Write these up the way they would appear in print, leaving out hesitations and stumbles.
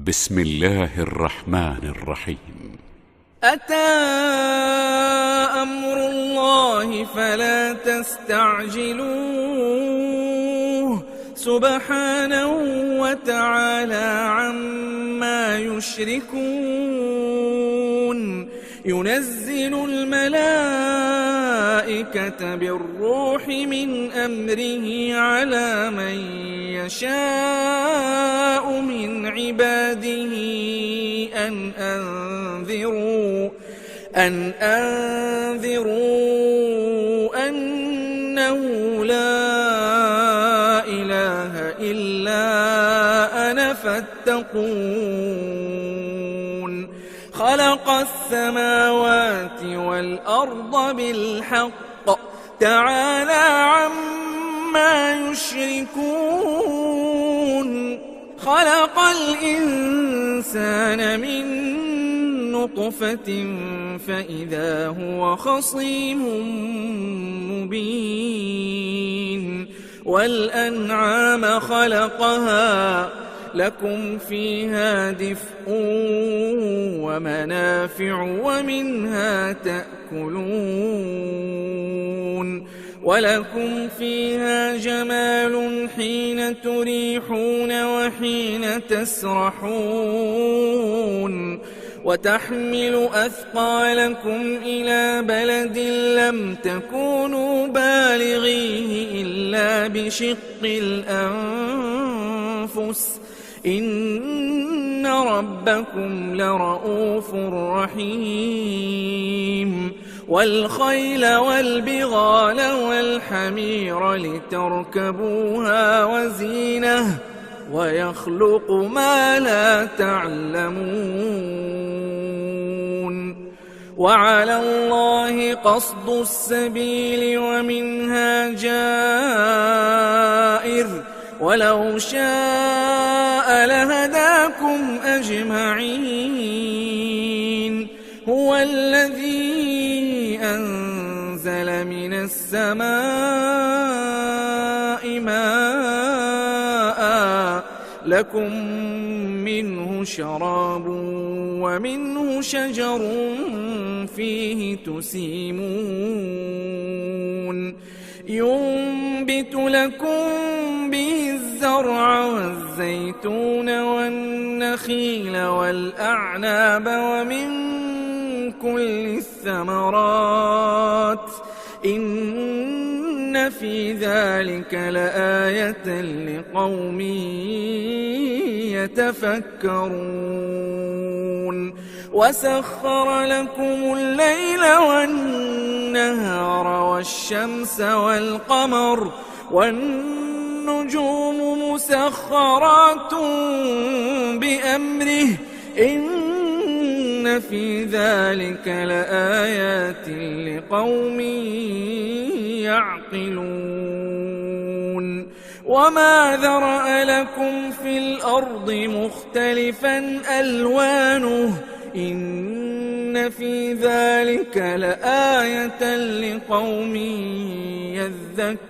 بسم الله الرحمن الرحيم. أتى أمر الله فلا تستعجلوه سبحانه وتعالى عما يشركون. ينزل الملائكة بالروح من أمره على من يشاء من عباده أن أنذروا أنه لا إله إلا أنا فاتقون. خلق السماوات والأرض بالحق تعالى عما يشركون. خلق الإنسان من نطفة فإذا هو خصيم مبين. والأنعام خلقها لكم فيها دفء ومنافع ومنها تأكلون. ولكم فيها جمال حين تريحون وحين تسرحون. وتحمل أثقالكم إلى بلد لم تكونوا بالغيه إلا بشق الأنفس إن ربكم لرؤوف رحيم. والخيل والبغال والحمير لتركبوها وزينة ويخلق ما لا تعلمون. وعلى الله قصد السبيل ومنها جائر ولو شاء لهداكم أجمعين. هو الذي أنزل من السماء ماء لكم منه شراب ومنه شجر فيه تسيمون. ينبت لكم به الزرع والزيتون والنخيل والأعناب ومن كل الثمرات إن في ذلك لآية لقوم يتفكرون. وسخر لكم الليل والنهار والشمس والقمر والنجوم مسخرات بأمره إن في ذلك لآيات لقوم يعقلون. وما ذرأ لكم في الأرض مختلفا ألوانه إن في ذلك لآية لقوم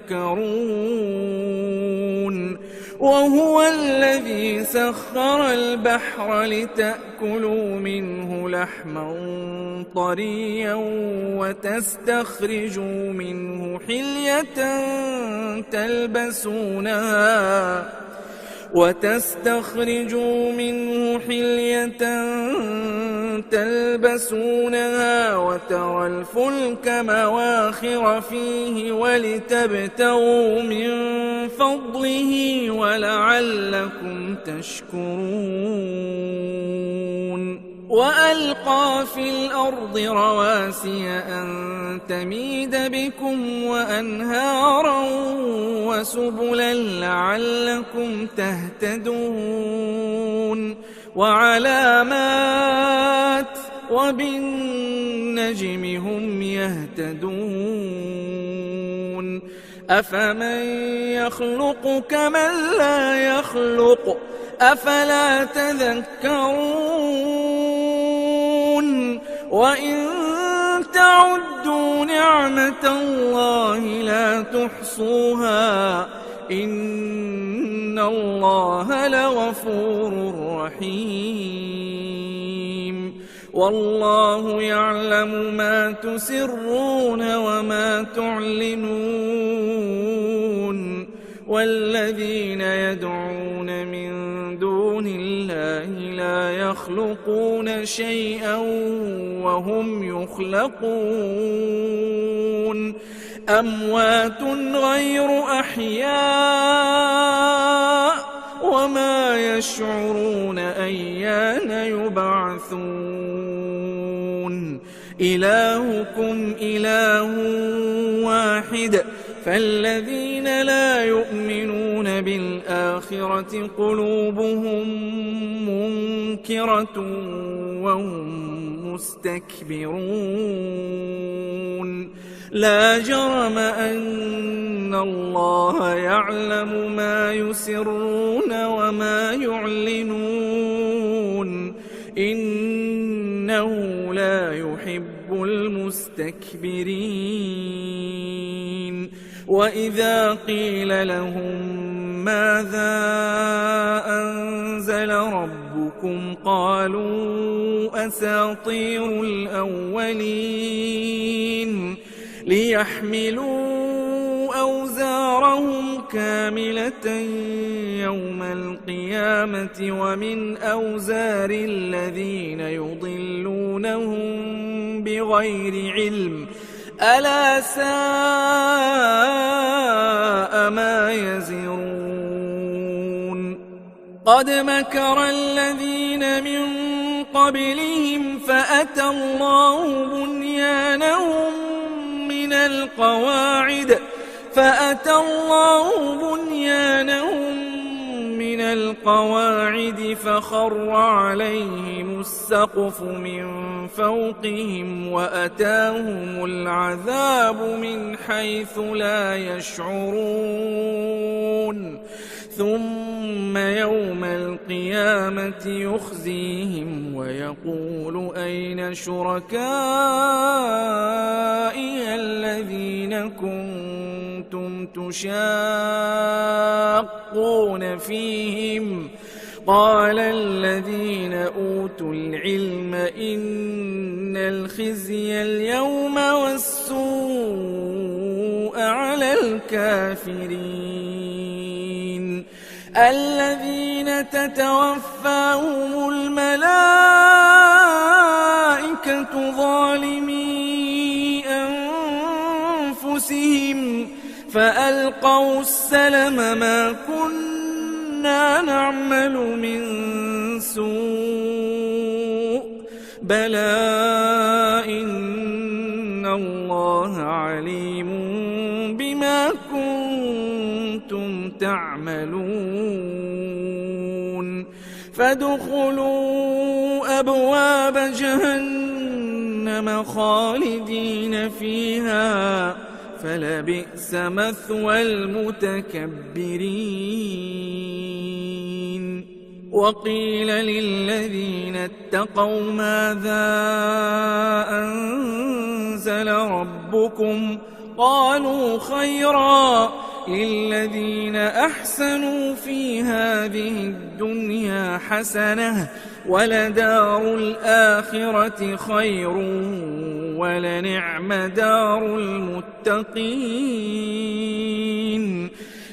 يذكرون. وهو الذي سخر البحر لتأكلوا منه لحما طريا وتستخرجوا منه حلية تلبسونها وترى الفلك مواخر فيه ولتبتغوا من فضله ولعلكم تشكرون. وألقى في الأرض رواسي أن تميد بكم وأنهارا وسبلا لعلكم تهتدون. وعلامات وبالنجم هم يهتدون. أفمن يخلق كمن لا يخلق أفلا تذكرون. وإن تعدوا نعمة الله لا تحصوها إن إن الله لغفور رحيم والله يعلم ما تسرون وما تعلنون والذين يدعون من دون الله لا يخلقون شيئا وهم يخلقون أموات غير أحياء وما يشعرون أيان يبعثون إلهكم إله واحد فالذين لا يؤمنون بالآخرة قلوبهم منكرة وهم مستكبرون لا جرم أن الله يعلم ما يسرون وما يعلنون إنه لا يحب المستكبرين وإذا قيل لهم ماذا أنزل ربكم قالوا أساطير الأولين ليحملوا أوزارهم كاملة يوم القيامة ومن أوزار الذين يضلونهم بغير علم ألا ساء ما يزرون قد مكر الذين من قبلهم فأتى الله بنيانهم من القواعد فخر عليهم السقف من فوقهم وأتاهم العذاب من حيث لا يشعرون ثم يوم القيامة يخزيهم ويقول أين شركائي الذين كنتم تشاقون فيهم قال الذين أوتوا العلم إن الخزي اليوم والسوء على الكافرين الذين تتوفاهم الملائكة ظالمي أنفسهم فألقوا السلم ما كنا نعمل من سوء بلى إن الله عليم بما كنتم تعملون فادخلوا أبواب جهنم خالدين فيها فلبئس مثوى المتكبرين وقيل للذين اتقوا ماذا أنزل ربكم قالوا خيرا للذين أحسنوا في هذه الدنيا حسنة ولدار الآخرة خير ولنعم دار المتقين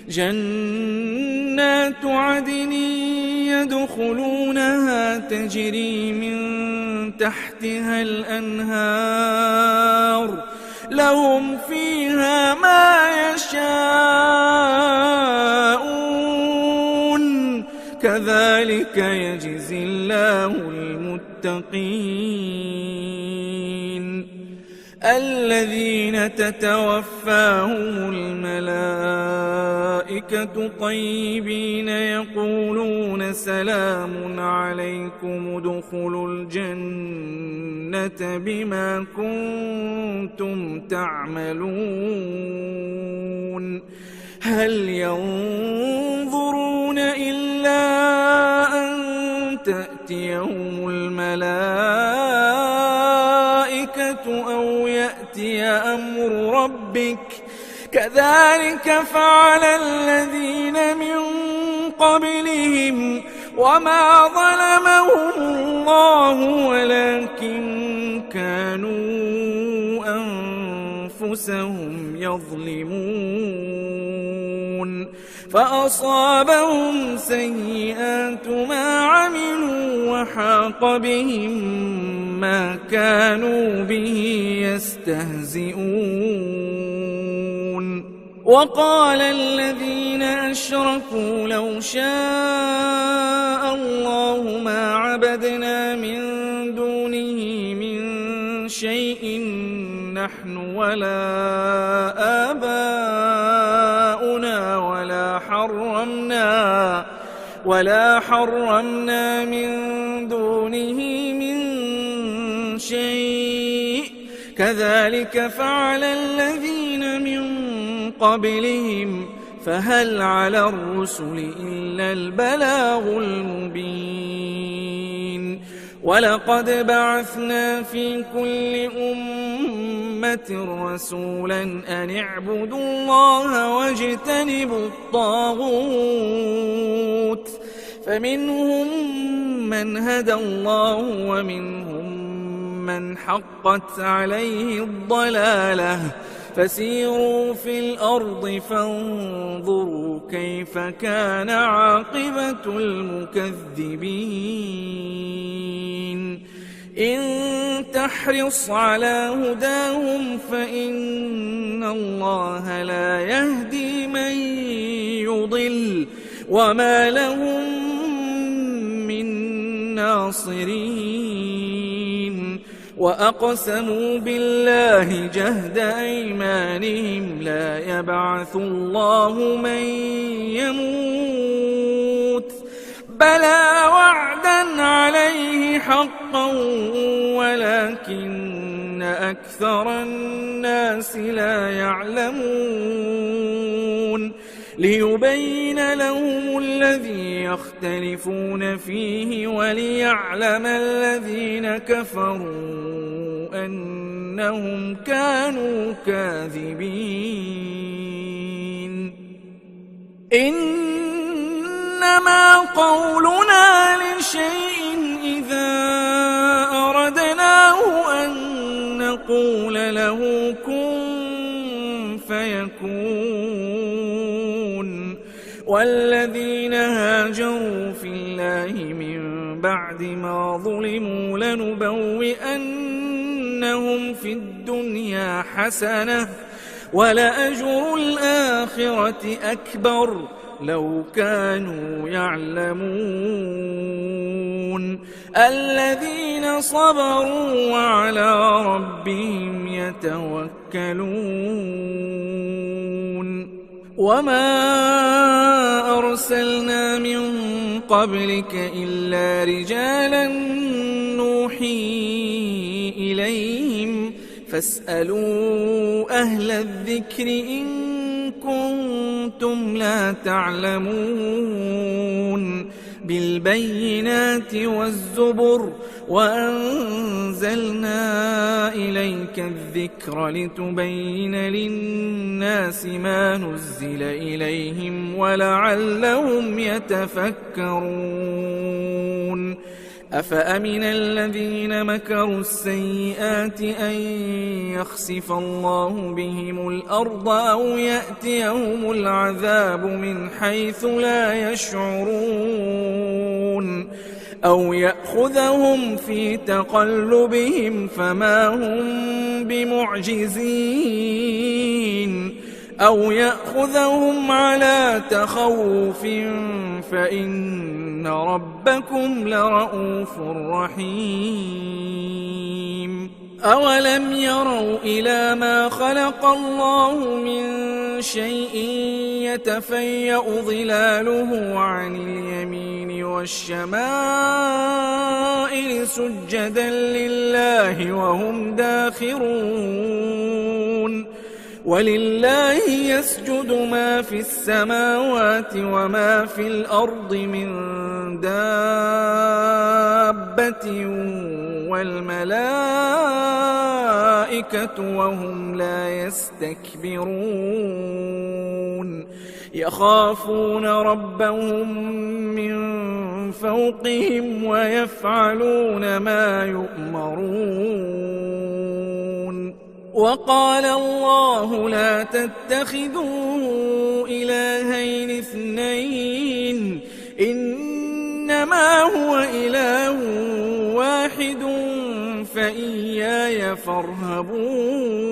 جنات عدن يدخلونها تجري من تحتها الأنهار لهم فيها ما يشاءون كذلك يجزي الله المتقين الذين تتوفاهم الملائكة طيبين يقولون سلام عليكم ادخلوا الجنة بما كنتم تعملون هل ينظرون إلا أن تأتيهم الملائكة أو يأتي أمر ربك كذلك فعل الذين من قبلهم وما ظلمهم الله ولكن كانوا أنفسهم يظلمون فأصابهم سيئات ما عملوا وحاق بهم ما كانوا به يستهزئون وقال الذين أشركوا لو شاء الله ما عبدنا من دونه من شيء نحن ولا آباؤنا ولا حرمنا من دونه من شيء كذلك فعل الذين من قبلهم فهل على الرسل إلا البلاغ المبين ولقد بعثنا في كل أمة رسولا أن اعبدوا الله واجتنبوا الطاغوت فمنهم من هدى الله ومنهم من حقت عليه الضلالة فسيروا في الأرض فانظروا كيف كان عاقبة المكذبين إن تحرص على هداهم فإن الله لا يهدي من يضل وما لهم من ناصرين وأقسموا بالله جهد أيمانهم لا يبعث الله من يموت بلى وعدا عليه حقا ولكن أكثر الناس لا يعلمون ليبين لهم الذي يختلفون فيه وليعلم الذين كفروا أنهم كانوا كاذبين إنما قولنا لشيء إذا أردناه أن نقول له كن فيكون والذين هاجروا في الله من بعد ما ظلموا لنبوئنهم في الدنيا حسنة ولأجر الآخرة أكبر لو كانوا يعلمون الذين صبروا وعلى ربهم يتوكلون وما أرسلنا من قبلك إلا رجالا نوحي إليهم فاسألوا أهل الذكر إن كنتم لا تعلمون بالبينات والزبر وأنزلنا إليك الذكر لتبين للناس ما نزل إليهم ولعلهم يتفكرون أفأمن الذين مكروا السيئات أن يخسف الله بهم الأرض أو يأتيهم العذاب من حيث لا يشعرون أو يأخذهم في تقلبهم فما هم بمعجزين أو يأخذهم على تخوف فإن ربكم لرؤوف رحيم أولم يروا إلى ما خلق الله من شيء يتفيأ ظلاله عن اليمين والشمائل سجدا لله وهم داخرون ولله يسجد ما في السماوات وما في الأرض من دابة والملائكة وهم لا يستكبرون يخافون ربهم من فوقهم ويفعلون ما يؤمرون. وقال الله لا تتخذوا إلهين اثنين إنما هو إله واحد فإياي فارهبون.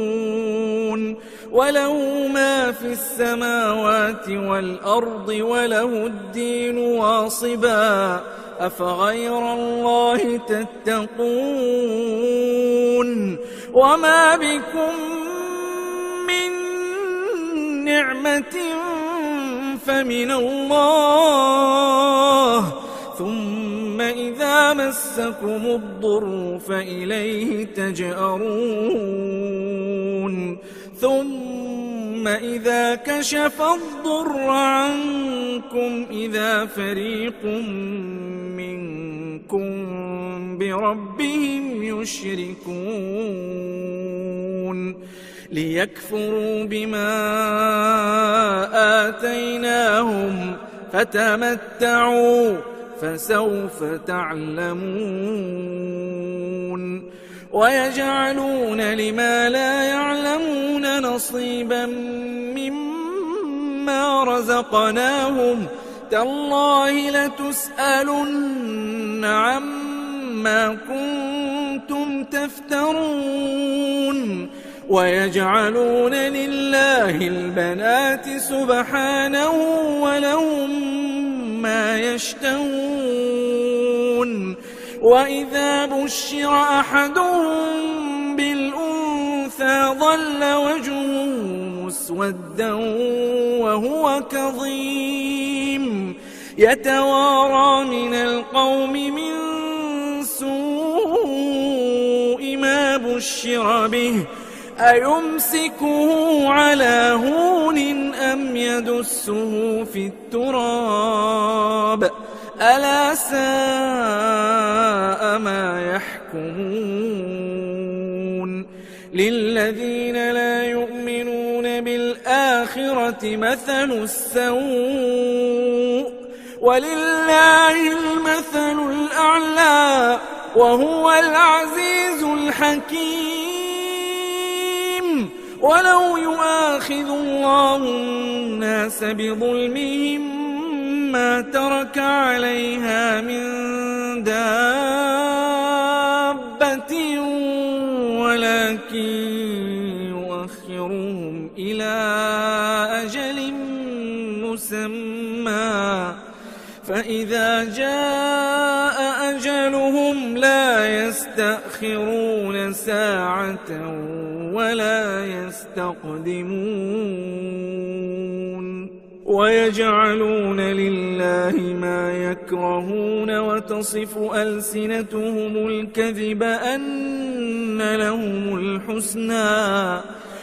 وله ما في السماوات والأرض وله الدين واصبا أفغير الله تتقون. وما بكم من نعمة فمن الله ثم إذا مسكم الضر فإليه تجأرون. ثم إذا كشف الضر عنكم إذا فريق منكم بربهم يشركون. ليكفروا بما آتيناهم فتمتعوا فسوف تعلمون. ويجعلون لما لا يعلمون نصيبا مما رزقناهم تالله لتسألن عما كنتم تفترون. ويجعلون لله البنات سبحانه ولهم ما يشتهون. وإذا بشر أحدهم بالأنثى ظل وجهه مسودا وهو كظيم يتوارى من القوم من سوء ما بشر به أيمسكه على هون أم يدسه في التراب ألا ساء ما يحكمون. للذين لا يؤمنون بالآخرة مثل السوء ولله المثل الأعلى وهو العزيز الحكيم. ولو يؤاخذ الله الناس بظلمهم ما ترك عليها من دابة ولكن يؤخرهم إلى أجل مسمى فإذا جاء أجلهم لا يستأخرون ساعة ولا يستقدمون. ويجعلون لله ما يكرهون وتصف ألسنتهم الكذب أن لهم الحسنى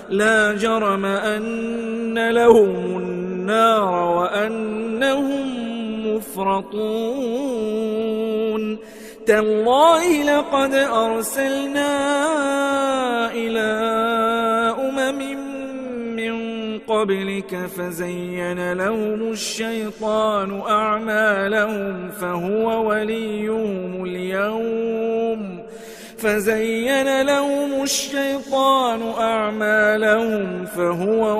لا جرم أن لهم النار وأنهم مفرطون. تالله لقد أرسلنا إلى أمم قبلك فزين لهم الشيطان أعمالهم فهو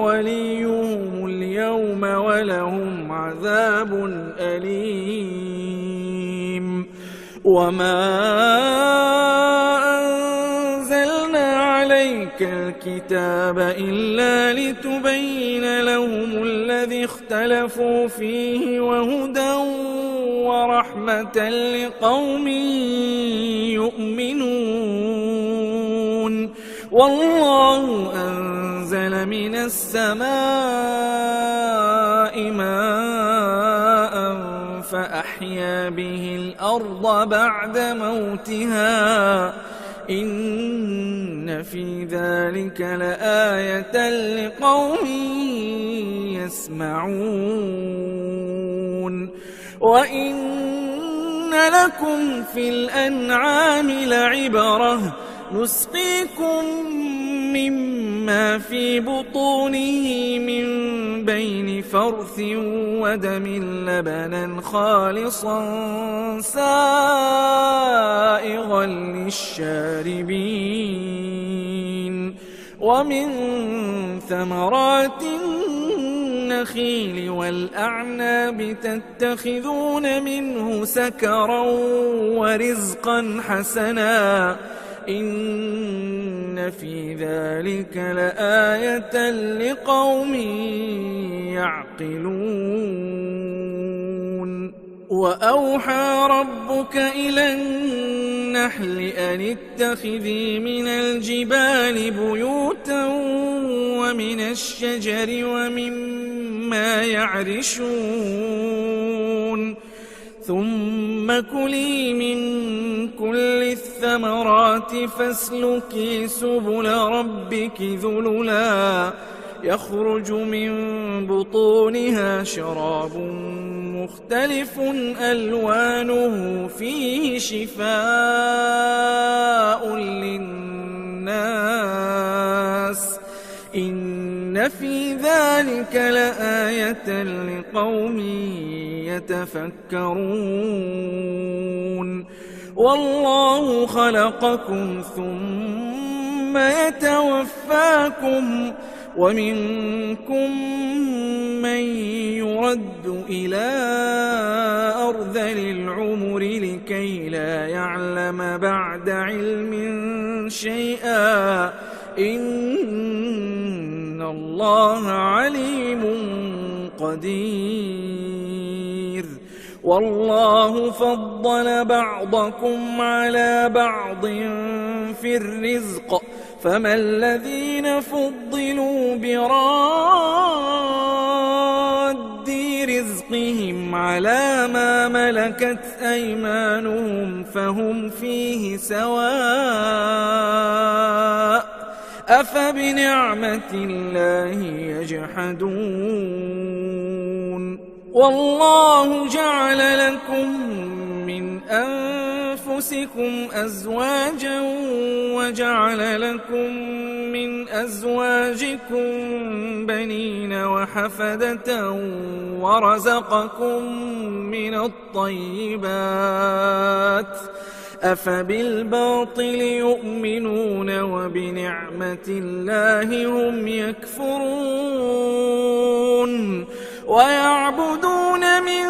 وليهم اليوم ولهم عذاب أليم. وما أنزلنا عليك الكتاب إلا لتبين لهم الذي اختلفوا فيه وهدى ورحمة لقوم يؤمنون. والله أنزل من السماء ماء فأحيا به الأرض بعد موتها إن في ذلك لآية لقوم يسمعون. وإن لكم في الأنعام لعبرة نسقيكم مما ما في بطونه من بين فرث ودم لبنا خالصا سائغا للشاربين ومن ثمرات النخيل والأعناب تتخذون منه سكرا ورزقا حسنا إن في ذلك لآية لقوم يعقلون وأوحى ربك إلى النحل أن اتخذي من الجبال بيوتا ومن الشجر ومما يعرشون ثم كلي من كل الثمرات فاسلكي سبل ربك ذللا يخرج من بطونها شراب مختلف ألوانه فيه شفاء للناس إن في ذلك لآية لقوم يتفكرون والله خلقكم ثم يتوفاكم ومنكم من يرد إلى أرذل العمر لكي لا يعلم بعد علم شيئا إن الله عليم قدير والله فضل بعضكم على بعض في الرزق فما الذين فضلوا براد رزقهم على ما ملكت أيمانهم فهم فيه سواء أفبنعمة الله يجحدون والله جعل لكم من أنفسكم أزواجا وجعل لكم من أزواجكم بنين وحفدة ورزقكم من الطيبات أفبالباطل يؤمنون وبنعمة الله هم يكفرون ويعبدون من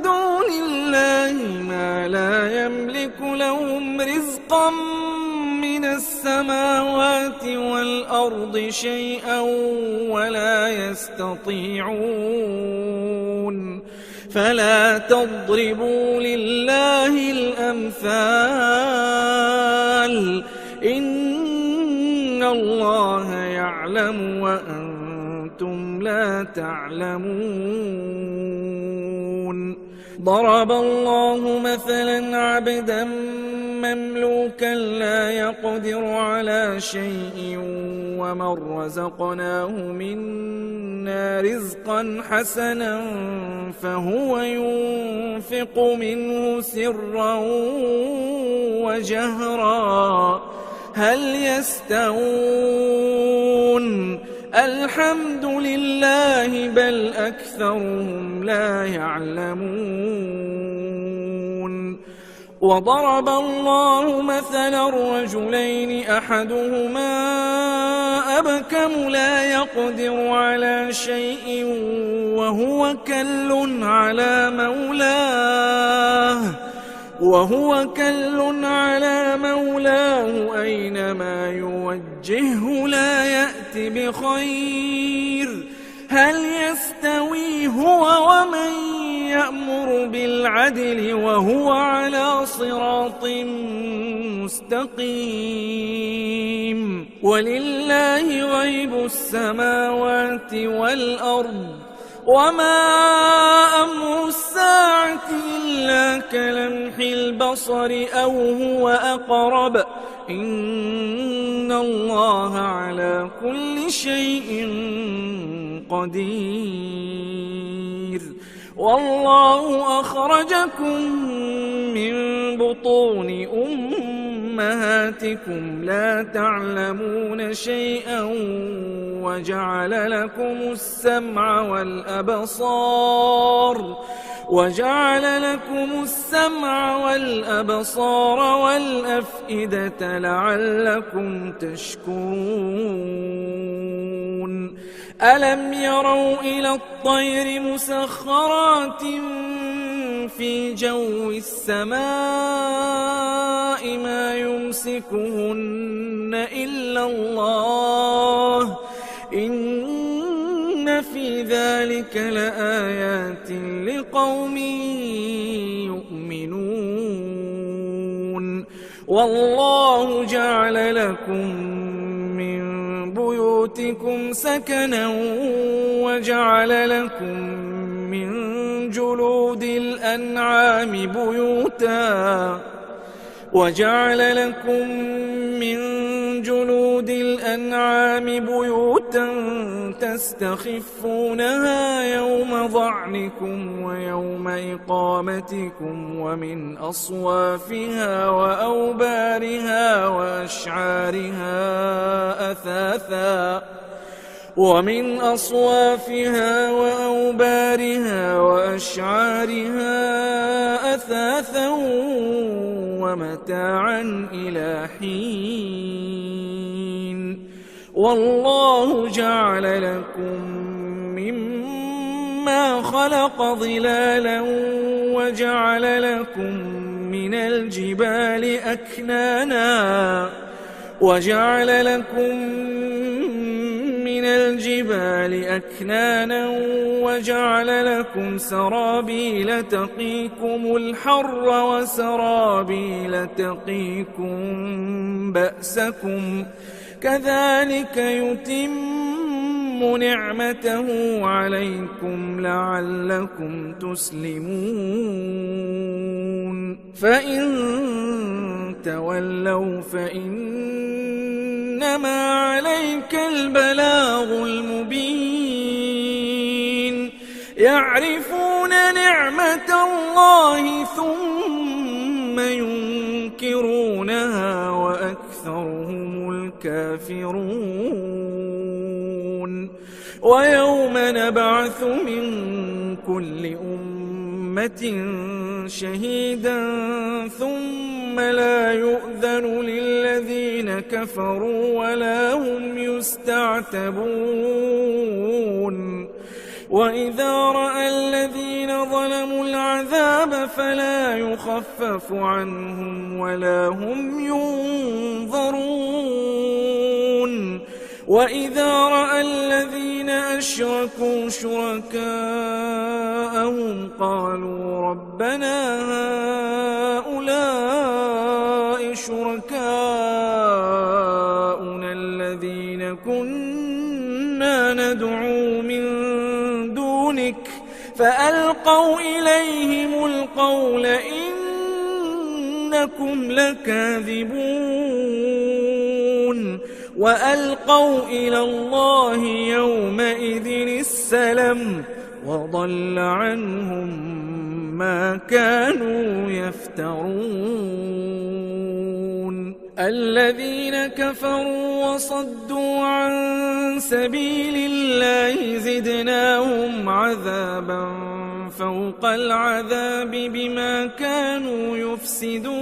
دون الله ما لا يملك لهم رزقا من السماوات والأرض شيئا ولا يستطيعون فلا تضربوا لله الأمثال إن الله يعلم وأنتم لا تعلمون ضرب الله مثلا عبدا مملوكا لا يقدر على شيء ومن رزقناه منا رزقا حسنا فهو ينفق منه سرا وجهرا هل يستوون الحمد لله بل أكثرهم لا يعلمون وضرب الله مثلا رجلين أحدهما أبكم لا يقدر على شيء وهو كل على مولاه أينما يوجهه لا يأت بخير هل يستوي هو ومن يأمر بالعدل وهو على صراط مستقيم ولله غيب السماوات والأرض وما أمر الساعة إلا كلمح البصر أو هو أقرب إن الله على كل شيء قدير والله أخرجكم من بطون أمهاتكم لا تعلمون شيئا وجعل لكم السمع والأبصار والأفئدة لعلكم تشكرون ألم يروا إلى الطير مسخرات في جو السماء ما يمسكهن إلا الله إن في ذلك لآيات لقوم يؤمنون والله جعل لكم من بيوتكم سكنا وجعل لكم من جلود الأنعام بيوتا تستخفونها يوم ظعنكم ويوم إقامتكم ومن أصوافها وأوبارها وأشعارها أثاثا ومتاعا إلى حين والله جعل لكم مما خلق ظلالا وجعل لكم من الجبال أكنانا وجعل لكم سرابيل تقيكم الحر وسرابيل تقيكم بأسكم كذلك يتم نعمته عليكم لعلكم تسلمون فإن تولوا فإنما عليك البلاغ المبين يعرفون نعمة الله ثم ينكرونها وأكثرهم الكافرون ويوم نبعث من كل أمة شهيدا ثم لا يؤذن للذين كفروا ولا هم يستعتبون وإذا رأى الذين ظلموا العذاب فلا يخفف عنهم ولا هم ينظرون وإذا رأى الذين أشركوا شركاءهم قالوا ربنا هؤلاء شركاؤنا الذين كنا ندعو من دونك فألقوا إليهم القول إنكم لكاذبون وألقوا إلى الله يومئذ السلم وضل عنهم ما كانوا يفترون الذين كفروا وصدوا عن سبيل الله زدناهم عذابا فوق العذاب بما كانوا يفسدون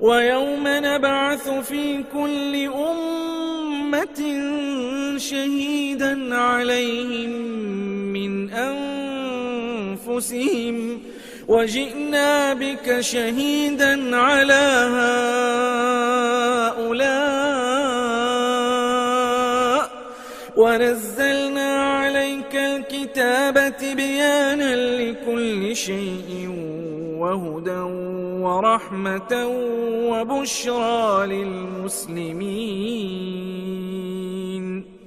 ويوم نبعث في كل أمة شهيدا عليهم من أنفسهم وجئنا بك شهيدا على هؤلاء ونزلنا عليك الكتاب تبيانا لكل شيء وهدى ورحمة وبشرى للمسلمين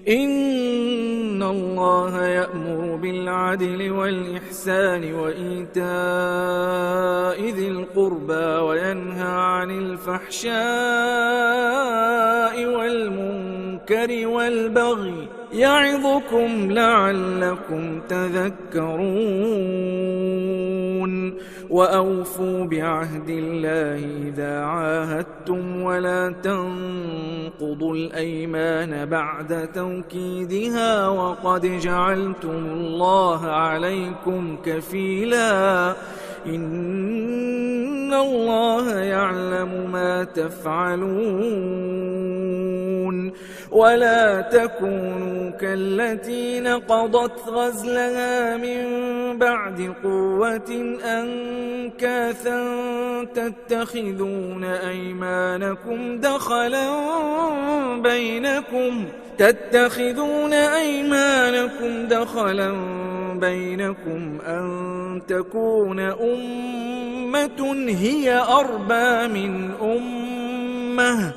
إن الله يأمر بالعدل والإحسان وإيتاء ذي القربى وينهى عن الفحشاء والمنكر والبغي يعظكم لعلكم تذكرون وأوفوا بعهد الله إذا عاهدتم ولا تنقضوا الأيمان بعد توكيدها وقد جعلتم الله عليكم كفيلا إن الله يعلم ما تفعلون ولا تكونوا كالتي نقضت غزلها من بعد قوة أنكاثا تتخذون أيمانكم دخلا بينكم أن تكون أمة هي أربى من أمة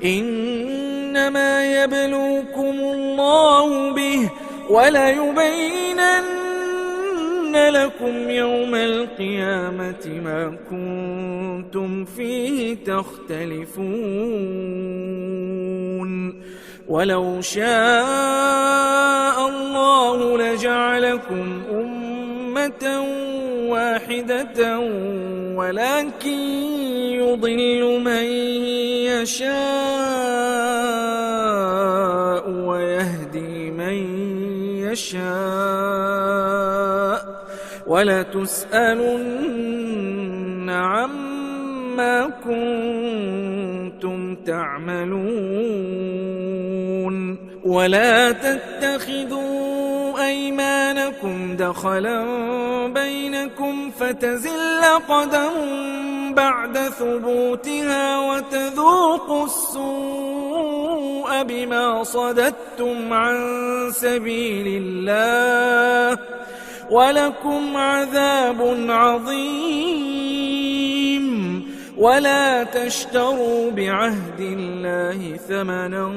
إنما يبلوكم الله به وليبينن لكم يوم القيامة ما كنتم فيه تختلفون ولو شاء الله لجعلكم أمة واحدة ولكن يضل من يشاء ويهدي من يشاء ولتسألن عما كنتم تعملون ولا تتخذوا أيمانكم دخلا بينكم فتزل قدم بعد ثبوتها وتذوقوا السوء بما صددتم عن سبيل الله ولكم عذاب عظيم ولا تشتروا بعهد الله ثمنا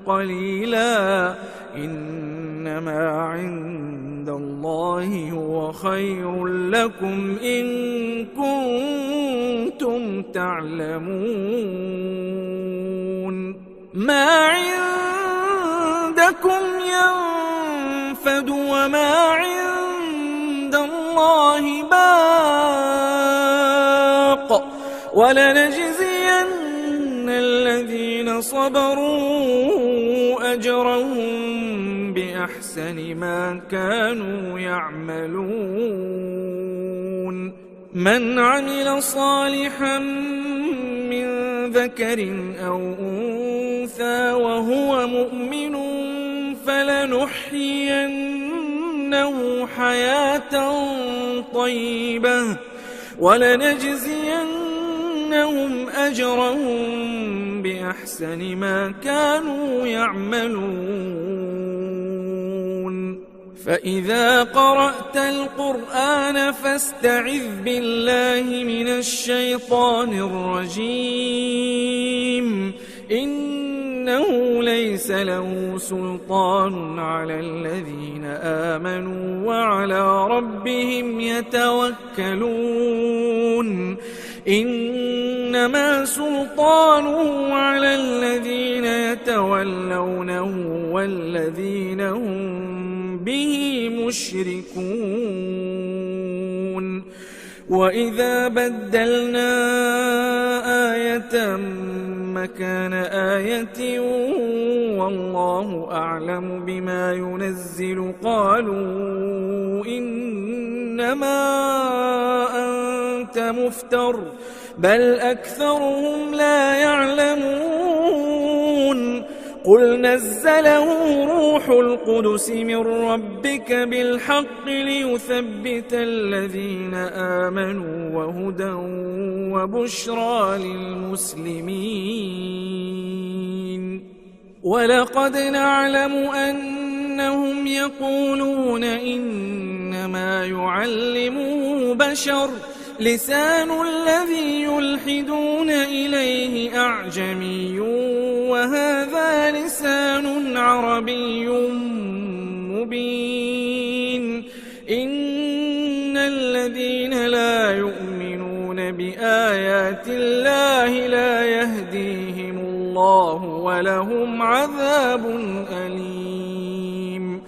قليلا إنما عند الله هو خير لكم إن كنتم تعلمون ما عندكم ينفد وما عند الله باق ولنجزين الذين صبروا أجرهم بأحسن ما كانوا يعملون من عمل صالحا من ذكر أو أنثى وهو مؤمن فلنحيينه حياة طيبة ولنجزينهم أجرهم بأحسن ما كانوا يعملون فإذا قرأت القرآن فاستعذ بالله من الشيطان الرجيم إنه ليس له سلطان على الذين آمنوا وعلى ربهم يتوكلون إنما سلطانه على الذين يتولونه والذين هم به مشركون وإذا بدلنا آية مكان آية والله أعلم بما ينزل قالوا إنما أنت مفتر بل أكثرهم لا يعلمون قل نزله روح القدس من ربك بالحق ليثبت الذين آمنوا وهدى وبشرى للمسلمين ولقد نعلم أنهم يقولون إنما يعلمه بشر لسان الذي يلحدون إليه أعجمي وهذا لسان عربي مبين إن الذين لا يؤمنون بآيات الله لا يهديهم الله ولهم عذاب أليم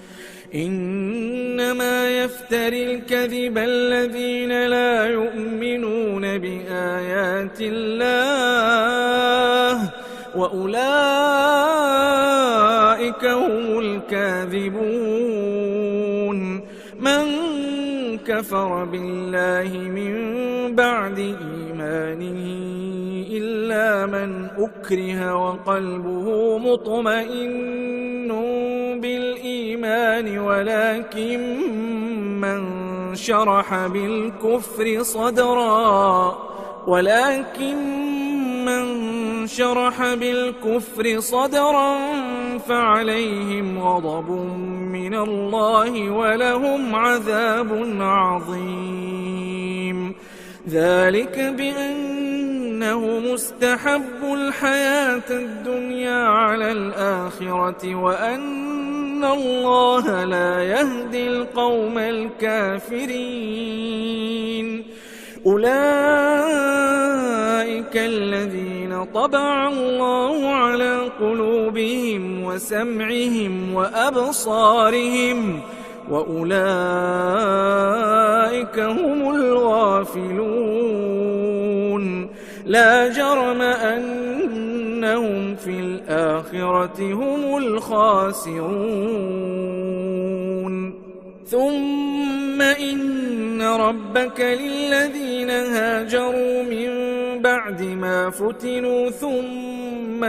إنما يفتح يفتري الكذب الذين لا يؤمنون بآيات الله وأولئك هم الكاذبون. من كفر بالله من بعد إيمانه إلا من أكره وقلبه مطمئن بالإيمان ولكن من شرح بالكفر صدرا فعليهم غضب من الله ولهم عذاب عظيم. ذلك بأنه مستحب الحياة الدنيا على الآخرة وأن الله لا يهدي القوم الكافرين. أولئك الذين طبع الله على قلوبهم وسمعهم وأبصارهم وأولئك هم الغافلون. لا جرم أنهم في الآخرة هم الخاسرون. ثم إن ربك للذين هاجروا من بعد ما فتنوا ثم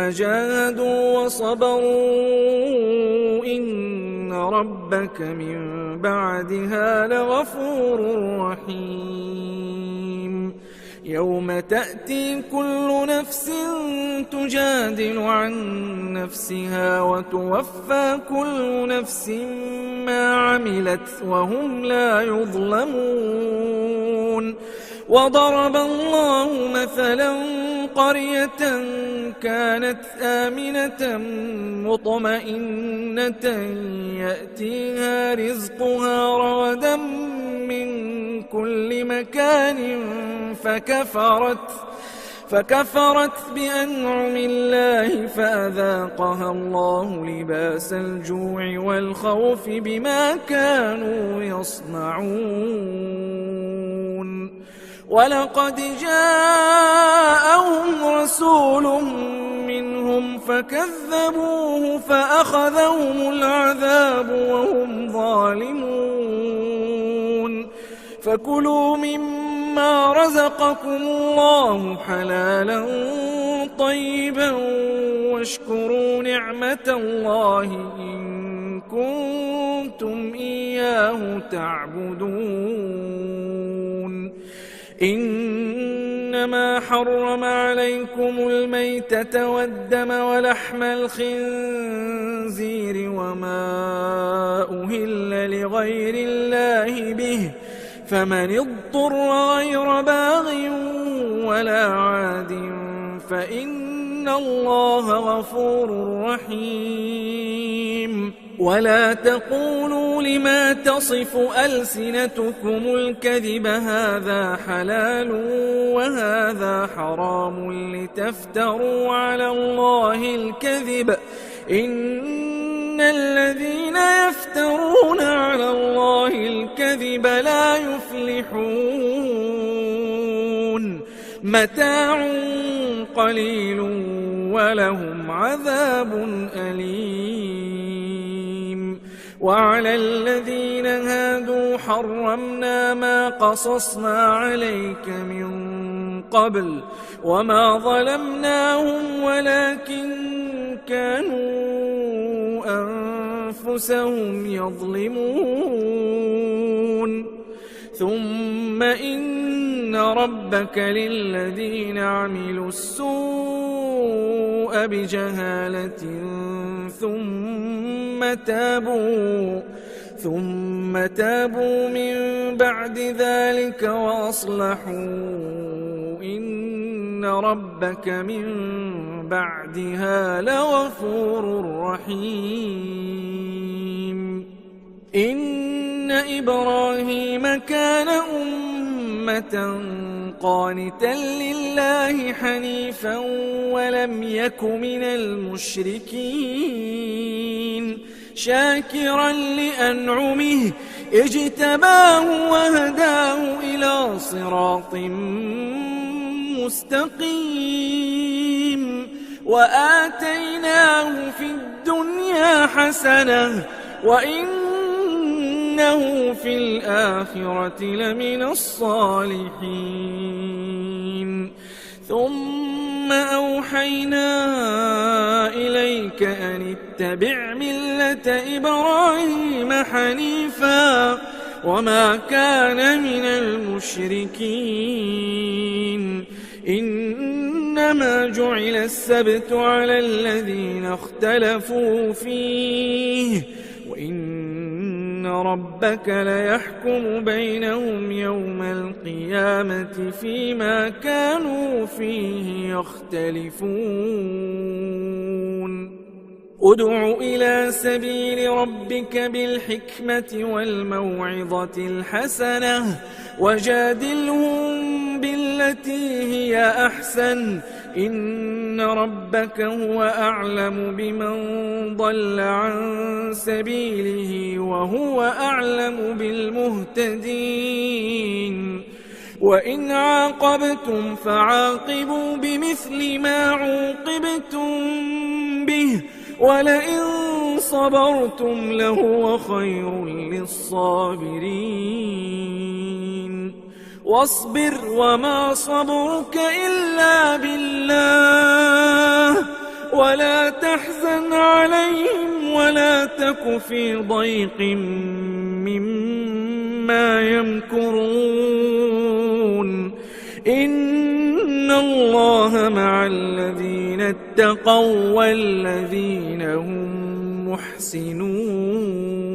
جاهدوا وصبروا إن ربك من بعدها لغفور رحيم. يوم تأتي كل نفس تجادل عن نفسها وتوفى كل نفس ما عملت وهم لا يظلمون. وضرب الله مثلا قرية كانت آمنة مطمئنة يأتيها رزقها رغدا من كل مكان فكفرت بأنعم الله فأذاقها الله لباس الجوع والخوف بما كانوا يصنعون. ولقد جاءهم رسول منهم فكذبوه فأخذهم العذاب وهم ظالمون. فكلوا مما رزقكم الله حلالا طيبا واشكروا نعمة الله إن كنتم إياه تعبدون. إنما حرم عليكم الميتة والدم ولحم الخنزير وما أهل لغير الله به فمن اضطر غير باغ ولا عاد فإن الله غفور رحيم. ولا تقولوا لما تصف ألسنتكم الكذب هذا حلال وهذا حرام لتفتروا على الله الكذب إن الذين يفترون على الله الكذب لا يفلحون. متاع قليل ولهم عذاب أليم. وعلى الذين هادوا حرمنا ما قصصنا عليك من قبل وما ظلمناهم ولكن كانوا أنفسهم يظلمون. ثم إن ربك للذين عملوا السوء بجهالة ثم تابوا من بعد ذلك وأصلحوا إن ربك من بعدها لغفور رحيم. إن إبراهيم كان أمة قانتا لله حنيفا ولم يك من المشركين. شاكرا لأنعمه اجتباه وهداه إلى صراط مستقيم وآتيناه في الدنيا حسنة وإنه في الآخرة لمن الصالحين ثم أوحينا إليك أن اتبع ملة إبراهيم حنيفا وما كان من المشركين إنما جعل السبت على الذين اختلفوا فيه وإن ربك ليحكم بينهم يوم القيامة فيما كانوا فيه يختلفون ادع إلى سبيل ربك بالحكمة والموعظة الحسنة وجادلهم بالتي هي أحسن إن ربك هو أعلم بمن ضل عن سبيله وهو أعلم بالمهتدين وإن عاقبتم فعاقبوا بمثل ما عوقبتم به ولئن صبرتم لهو خير للصابرين واصبر وما صبرك إلا بالله ولا تحزن عليهم ولا تك في ضيق مما يمكرون إن الله مع الذين اتقوا والذين هم محسنون